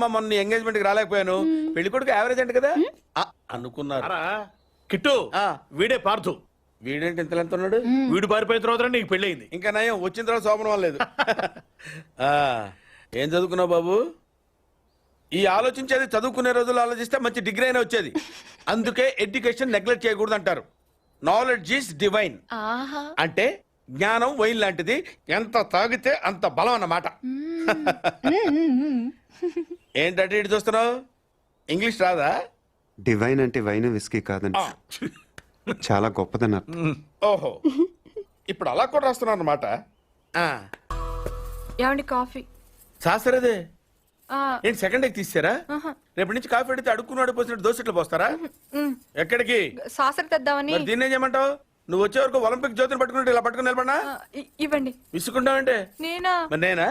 మొన్న ఎంగేజ్మెంట్ కి రాలేకపోయాను. పెళ్లి కొడుకు యావరేజ్ అంట కదా అనుకున్నారు. కిట్టు వీడే పార్థు. వీడేంటి ఇంత ఎంత ఉన్నాడు? వీడు పారిపోయిన తర్వాత నీకు పెళ్ళయింది. ఇంకా నయం వచ్చిన తర్వాత శోభనం లేదు. ఏం చదువుకున్నావు బాబు? ఈ ఆలోచించేది చదువుకునే రోజులు ఆలోచిస్తే మంచి డిగ్రీ అయినా వచ్చేది. అందుకే ఎడ్యుకేషన్ నెగ్లెక్ట్ చేయకూడదు అంటారు. Knowledge is divine. అంటే జ్ఞానం వైన్ లాంటిది, ఎంత తాగితే అంత బలం అన్నమాట. ఏంటంటే ఇటు చూస్తున్నావు? ఇంగ్లీష్ రాదా? డివైన్ అంటే వైన్ విస్కీ కాదండి, చాలా గొప్పదని అర్థం. ఓహో, ఇప్పుడు అలా కూడా రాస్తున్నావు అన్నమాట. ఏమండి కాఫీ? శాస్త్రదే ఏంటి సెకండ్ ఎగ్ తీసారా? రేపటి నుంచి కాఫీ అడిగితే అడుక్కున్నాడు పోసినట్టు దోశట్లు పోస్తారా? ఎక్కడికి? సాసర తెద్దామని. మరి దీన్ని ఏం చేయమంటావు? నువ్వు వచ్చే వరకు ఒలింపిక్ జ్యోతిని పట్టుకున్నట్టు ఇలా పట్టుకుని నిలబడినా ఇవ్వండి. విసుకుంటావంటే నేనా? మరి నేనా?